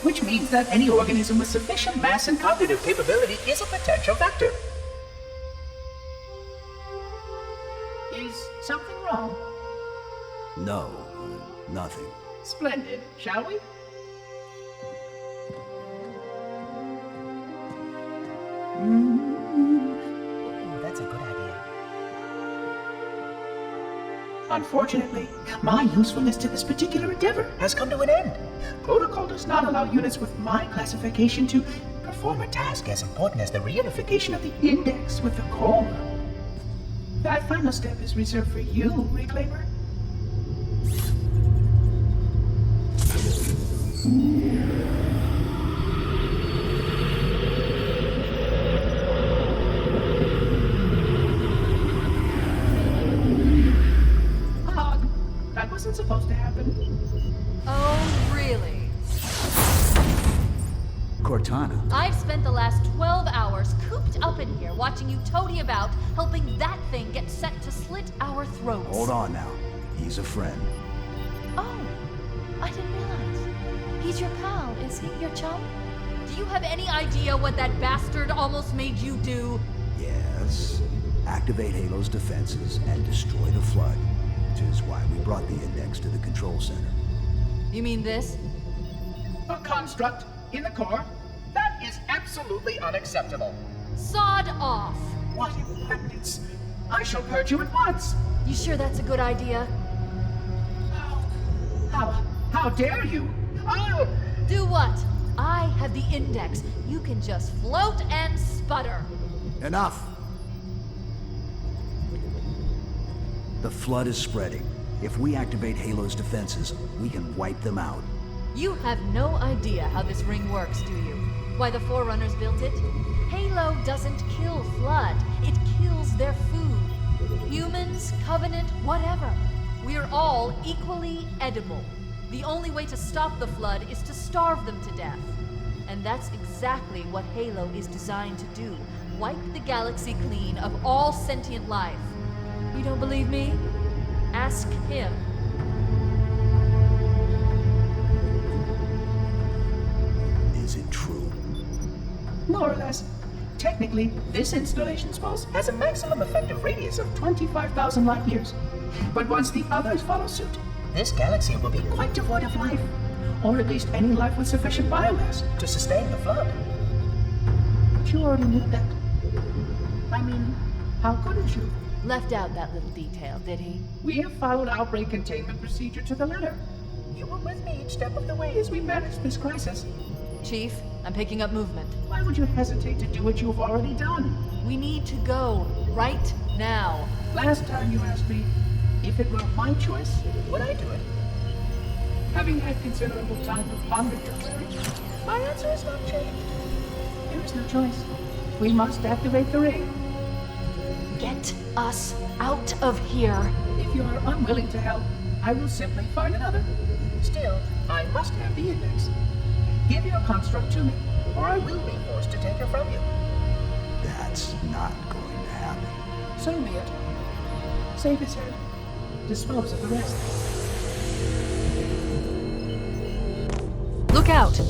which means that any organism with sufficient mass and cognitive capability is a potential vector. Is something wrong? No, nothing. Splendid, shall we? That's a good idea. Unfortunately, my usefulness to this particular endeavor has come to an end. Protocol does not allow units with my classification to perform a task as important as the reunification of the index with the core. That final step is reserved for you, Reclaimer. That wasn't supposed to happen. Oh, really? Cortana. I've spent the last 12 hours cooped up in here watching you toady about, helping that thing get set to slit our throats. Hold on now. He's a friend. Oh, I didn't realize. He's your pal, is he? Your chum? Do you have any idea what that bastard almost made you do? Yes. Activate Halo's defenses and destroy the Flood, which is why we brought the index to the control center. You mean this? A construct in the core? That is absolutely unacceptable. Sod off! What impertinence! I shall purge you at once! You sure that's a good idea? How dare you? I'll... Do what? I have the index. You can just float and sputter. Enough! The Flood is spreading. If we activate Halo's defenses, we can wipe them out. You have no idea how this ring works, do you? Why the Forerunners built it? Halo doesn't kill Flood. It kills their food. Humans, Covenant, whatever. We're all equally edible. The only way to stop the Flood is to starve them to death. And that's exactly what Halo is designed to do. Wipe the galaxy clean of all sentient life. You don't believe me? Ask him. Is it true? More or less. Technically, this installation's pulse has a maximum effective radius of 25,000 light years. But once the others follow suit, this galaxy will be quite devoid of life. Or at least any life with sufficient biomass to sustain the Flood. But you already knew that. I mean, how couldn't you? Left out that little detail, did he? We have followed outbreak containment procedure to the letter. You were with me each step of the way as we managed this crisis. Chief, I'm picking up movement. Why would you hesitate to do what you've already done? We need to go right now. Last time you asked me if it were my choice, would I do it? Having had considerable time to ponder your query, my answer has not changed. There is no choice. We must activate the ring. Get us out of here. If you are unwilling to help, I will simply find another. Still, I must have the index. Give your construct to me, or I will be forced to take it from you. That's not going to happen. So be it. Save his head. Dispose of the rest. Look out!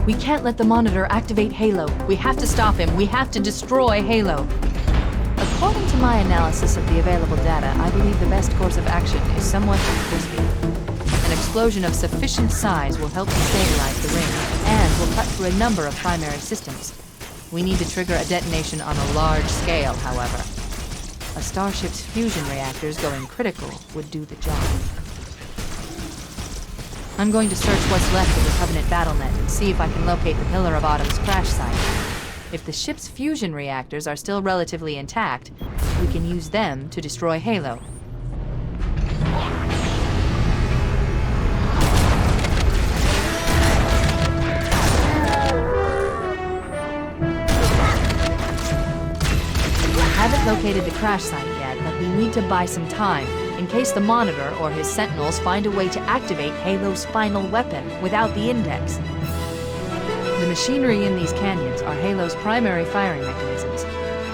We can't let the monitor activate Halo. We have to stop him. We have to destroy Halo. According to my analysis of the available data, I believe the best course of action is somewhat risky. An explosion of sufficient size will help destabilize the ring, and will cut through a number of primary systems. We need to trigger a detonation on a large scale, however. A starship's fusion reactors going critical would do the job. I'm going to search what's left of the Covenant BattleNet and see if I can locate the Pillar of Autumn's crash site. If the ship's fusion reactors are still relatively intact, we can use them to destroy Halo. I haven't located the crash site yet, but we need to buy some time. in case the Monitor or his Sentinels find a way to activate Halo's final weapon without the Index. The machinery in these canyons are Halo's primary firing mechanisms.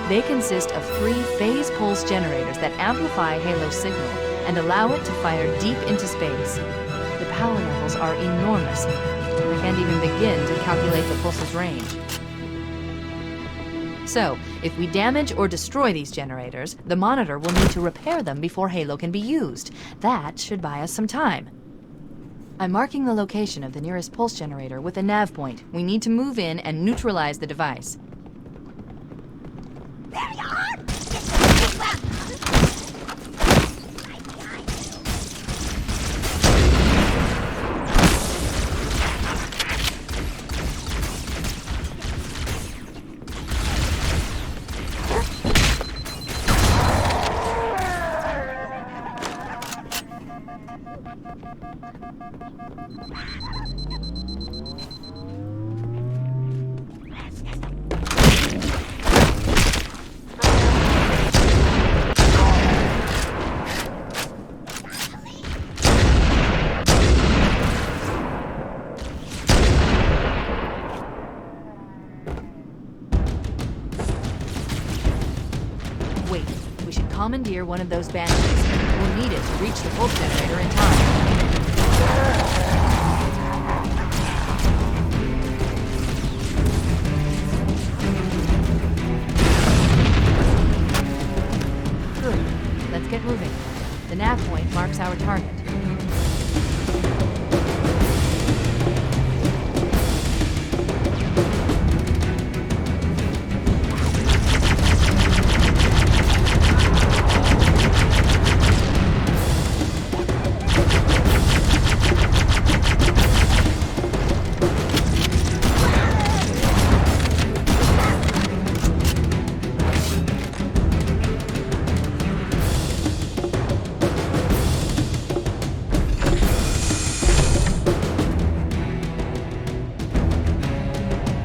They consist of 3 phase pulse generators that amplify Halo's signal and allow it to fire deep into space. The power levels are enormous. I can't even begin to calculate the pulse's range. So, if we damage or destroy these generators, the Monitor will need to repair them before Halo can be used. That should buy us some time. I'm marking the location of the nearest pulse generator with a nav point. We need to move in and neutralize the device. There you are! Wait, we should commandeer one of those banshees. We'll need it to reach the pulse generator in time. Good. Let's get moving. The nav point marks our target.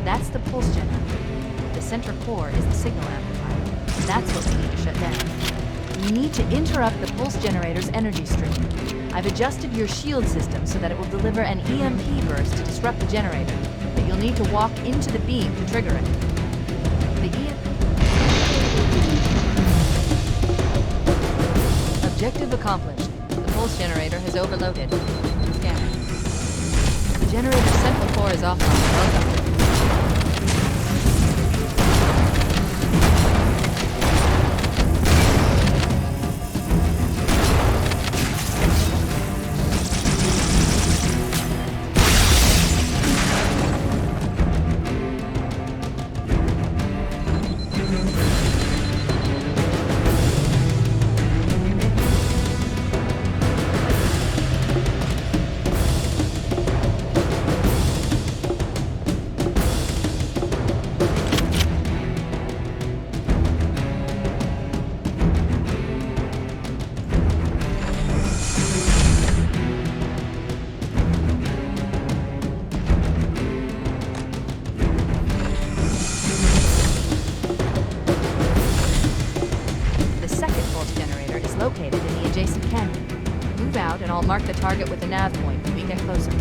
That's the pulse generator. The center core is the signal amplifier. That's what we need to shut down. We need to interrupt the pulse generator's energy stream. I've adjusted your shield system so that it will deliver an EMP burst to disrupt the generator, but you'll need to walk into the beam to trigger it. The EMP... Objective accomplished. The pulse generator has overloaded. Scanning. The generator's central core is offline. Welcome. Located in the adjacent canyon. Move out and I'll mark the target with a nav point when we get closer.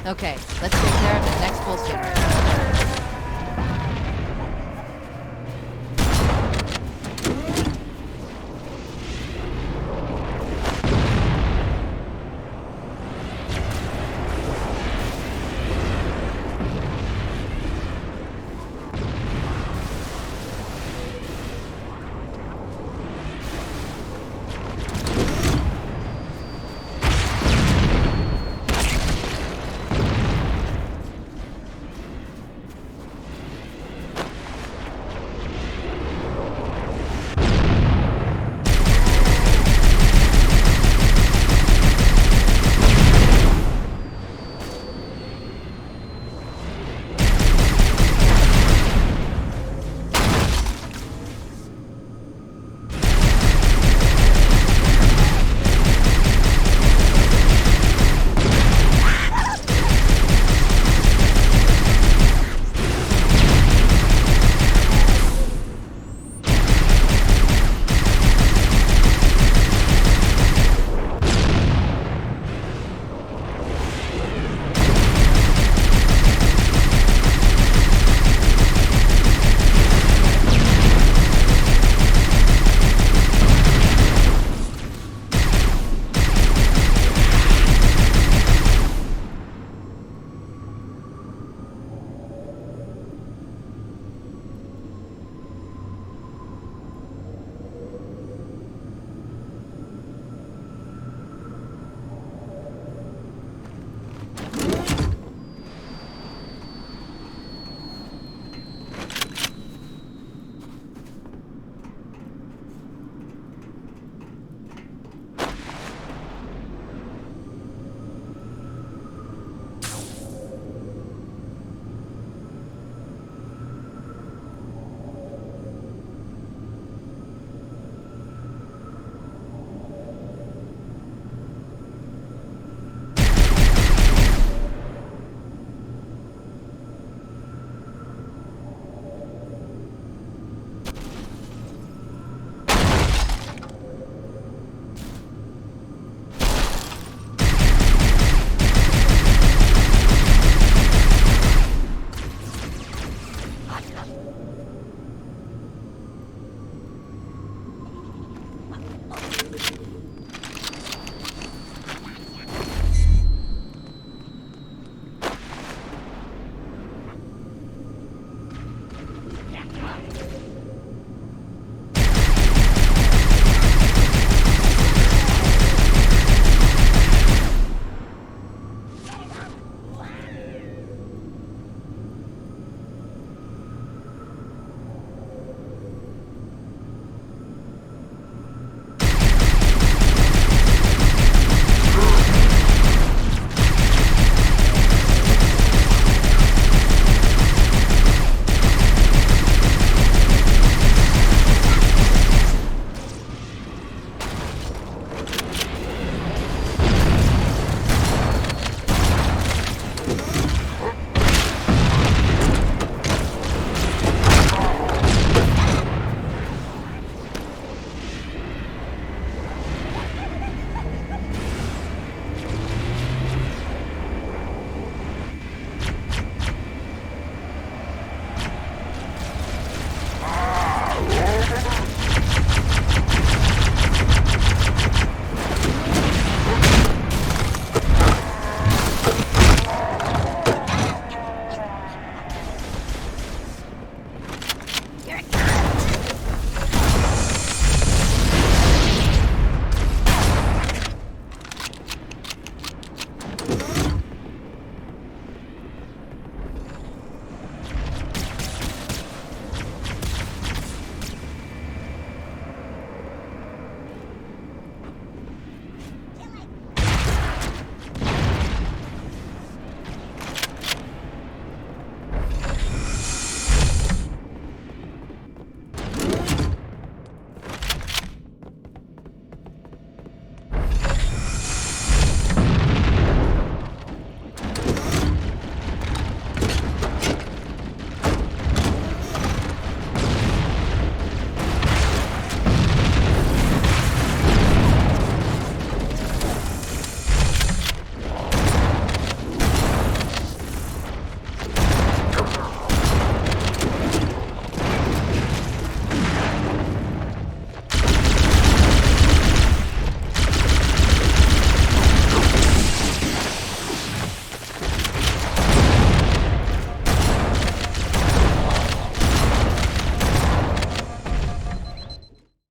Okay, let's take care of the next bullshitter.